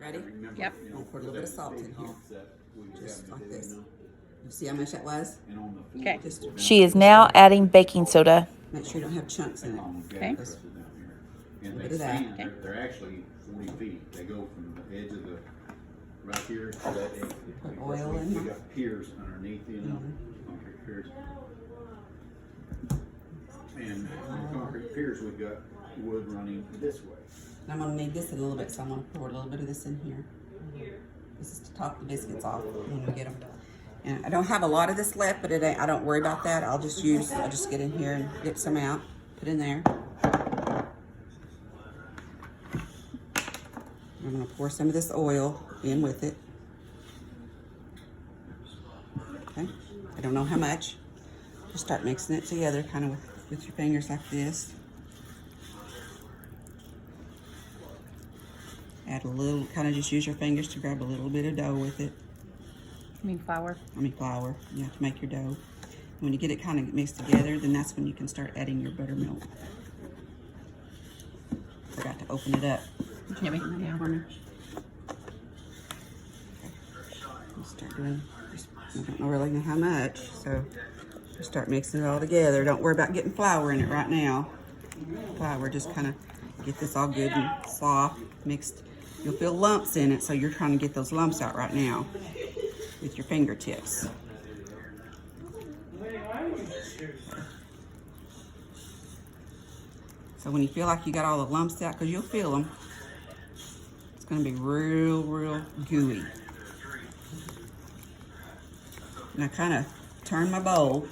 Ready? Yep. I'll pour a little bit of salt in here. Just like this. You see how much that was? Okay. She is now adding baking soda. Make sure you don't have chunks in it. Okay. Just a little bit of that. Okay. They're actually 40 feet. They go from the edge of the right here to that edge. Put oil in We here. got piers underneath, you know, concrete piers. And on the concrete piers, we've got wood running this way. And I'm gonna need this in a little bit, so I'm gonna pour a little bit of this in here. This is to top the biscuits off when we get them. And I don't have a lot of this left, but it ain't, I don't worry about that. I'll just get in here and get some out, put in there. I'm gonna pour some of this oil in with it. Okay, I don't know how much. Just start mixing it together, kind of with your fingers like this. Add a little, kind of just use your fingers to grab a little bit of dough with it. You mean flour? Flour, yeah, to make your dough. When you get it kind of mixed together, then that's when you can start adding your buttermilk. Forgot to open it up. Give me. Yeah. For me. Okay. Start doing, I don't really know how much, so just start mixing it all together. Don't worry about getting flour in it right now. Flour, just kind of get this all good and soft, mixed. You'll feel lumps in it, so you're trying to get those lumps out right now with your fingertips. So when you feel like you got all the lumps out, because you'll feel them, it's going to be real, real gooey. And I kind of turn my bowl.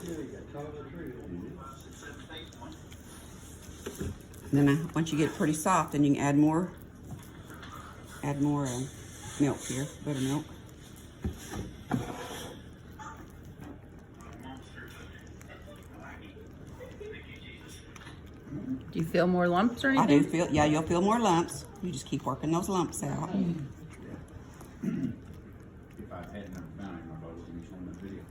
And then once you get it pretty soft, then you can add more milk here, buttermilk. Do you feel more lumps or I anything? do feel, yeah, you'll feel more lumps. You just keep working those lumps out. If I had never found him, I would have shown that video.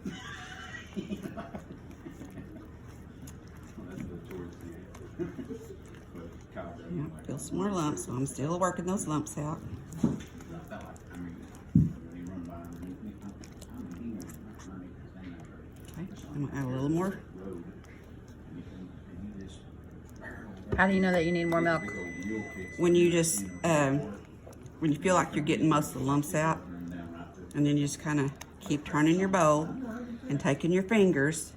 Well, that's the towards the end. But Kyle doesn't Yeah, like feel some more lumps, so I'm still working those lumps out. I felt like, I mean, when he run by underneath me, I mean, he went underneath the thing out there. Okay, I'm gonna add a little more. Road, and he just How do you know that you need more milk? When you just, when you feel like you're getting most of the lumps out, and then you just kind of keep turning your bowl and taking your fingers,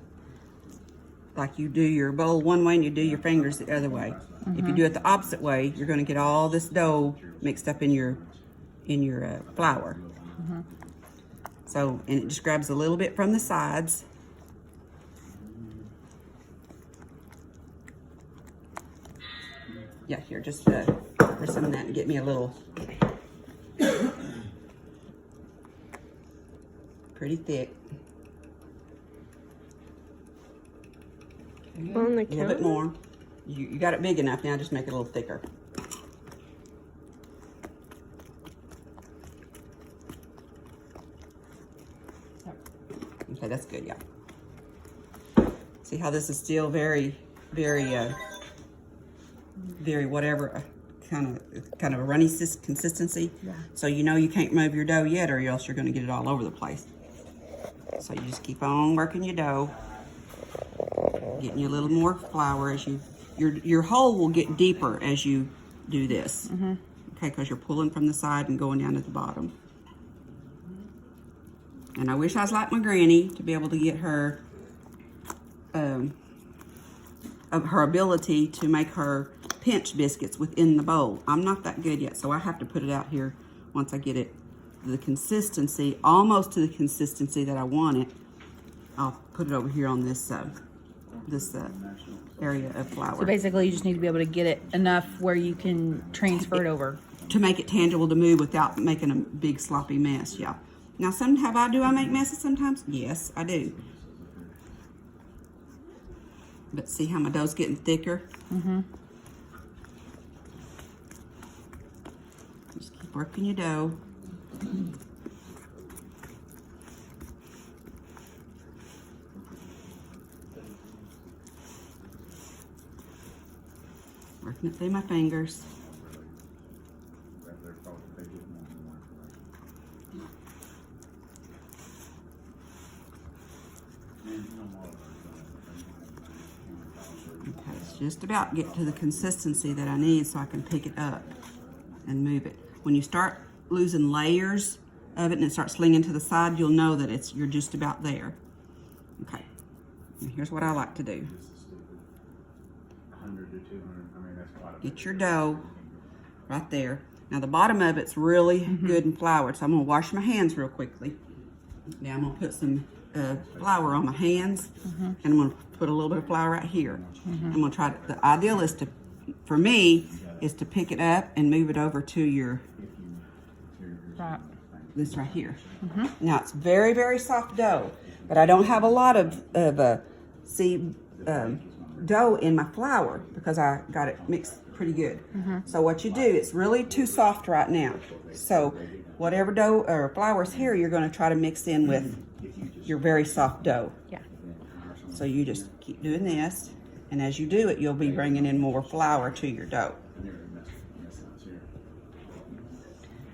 like you do your bowl one way and you do your fingers the other way. If you do it the opposite way, you're going to get all this dough mixed up in your flour. So, and it just grabs a little bit from the sides. Yeah, here, just for some of that and get me a little pretty thick. Okay. On the A little bit more. You got it big enough now, just make it a little thicker. Okay, that's good, yeah. See how this is still very, very whatever, kind of a runny consistency. Yeah. So you know you can't move your dough yet, or else you're going to get it all over the place. So you just keep on working your dough, getting you a little more flour as your hole will get deeper as you do this. Okay, because you're pulling from the side and going down to the bottom. And I wish I was like my granny to be able to get her her ability to make her pinch biscuits within the bowl. I'm not that good yet, so I have to put it out here once I get it the consistency, almost to the consistency that I want it. I'll put it over here on this area of flour. So basically, you just need to be able to get it enough where you can transfer it over. To make it tangible to move without making a big sloppy mess, yeah. Now, do I make messes sometimes? Yes, I do. But see how my dough's getting thicker? Just keep working your dough. Working it through my fingers. Okay, it's just about get to the consistency that I need so I can pick it up and move it. When you start losing layers of it and it starts slinging to the side, you'll know that you're just about there. Okay, and here's what I like to do. Get your dough right there. Now the bottom of it's really good and floured, so I'm gonna wash my hands real quickly. Now I'm gonna put some flour on my hands, and I'm gonna put a little bit of flour right here. I'm gonna try to, the ideal is to, for me, is to pick it up and move it over to your, this right here. Now it's very, very soft dough, but I don't have a lot of dough in my flour because I got it mixed pretty good. So what you do, it's really too soft right now. So whatever dough or flour's here, you're going to try to mix in with your very soft dough. Yeah. So you just keep doing this, and as you do it, you'll be bringing in more flour to your dough.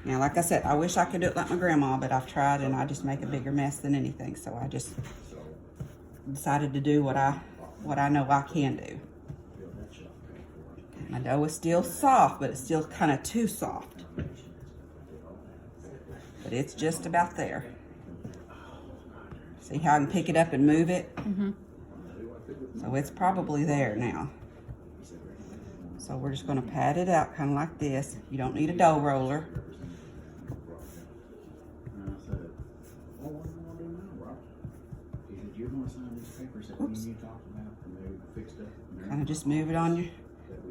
Now, like I said, I wish I could do it like my grandma, but I've tried and I just make a bigger mess than anything. So I just decided to do what I know I can do. My dough is still soft, but it's still kind of too soft. But it's just about there. See how I can pick it up and move it? So it's probably there now. So we're just going to pat it out kind of like this. You don't need a dough roller. Oops. Kind of just move it on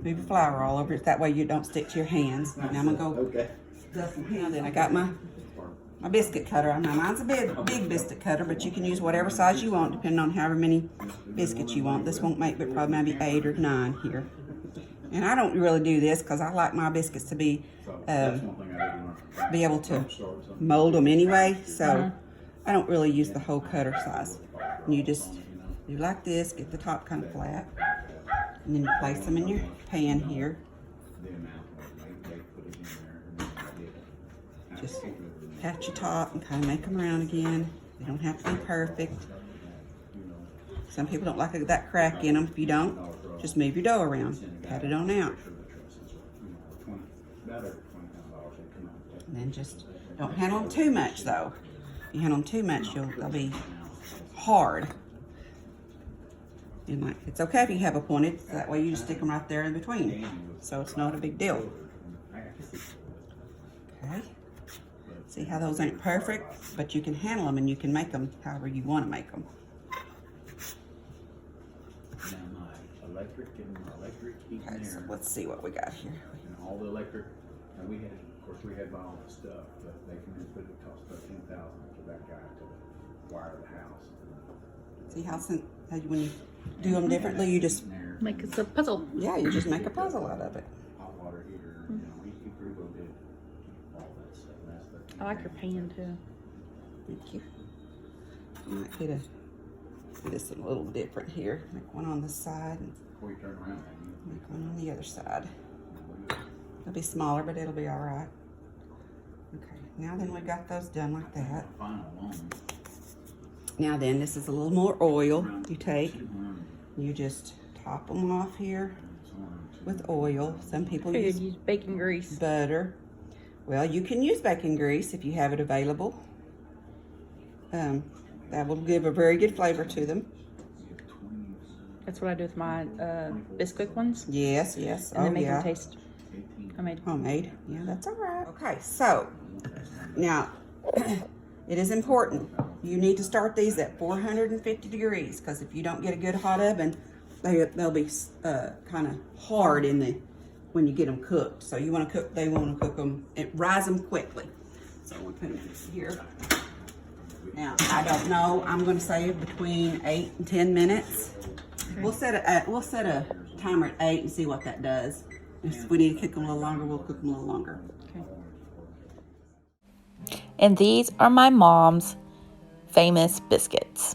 move your flour all over it. That way you don't stick to your hands. Now I'm going to go dust some hands. Then I got my biscuit cutter. Now mine's a big biscuit cutter, but you can use whatever size you want depending on however many biscuits you want. This won't make but probably maybe 8 or 9 here. And I don't really do this because I like my biscuits to be able to mold them anyway. So I don't really use the whole cutter size. And you just do like this, get the top kind of flat, and then you place them in your pan here. Just pat your top and kind of make them round again. They don't have to be perfect. Some people don't like that crack in them. If you don't, just move your dough around, pat it on out. And then just don't handle them too much though. If you handle them too much, they'll be hard. And like, it's okay if you have a pointed, that way you just stick them right there in between. So it's not a big deal. Okay. See how those ain't perfect, but you can handle them and you can make them however you want to make them. Okay, so let's see what we got here. And all the electric, and we had, of course, we had all the stuff, but they can just put it cost about $10,000 for that guy to wire the house. See how when you do them differently, you just Make us a puzzle. yeah, you just make a puzzle out of it. Hot water heater, you know, he pretty well did all that stuff. And that's the, I like your pan too. Thank you. I might get do this a little different here. Make one on this side and before you turn around, make one on the other side. It'll be smaller, but it'll be all right. Okay, now then we got those done like that. final one. Now then, this is a little more oil you take. You just top them off here with oil. Some people You use could use bacon grease. butter. Well, you can use bacon grease if you have it available. That will give a very good flavor to them. That's what I do with my Biscuit ones. Yes, yes. And Oh, they make yeah. them taste homemade. Homemade. Yeah, that's all right. Okay, so now it is important. You need to start these at 450 degrees because if you don't get a good hot oven, they'll be kind of hard when you get them cooked. So you want to cook. They want to cook them. Rise them quickly. So we'll put them here. Now I don't know. I'm going to say between 8 and 10 minutes. Okay. We'll set a timer at 8 and see what that does. If we need to cook them a little longer, we'll cook them a little longer. Okay. And these are my mom's famous biscuits.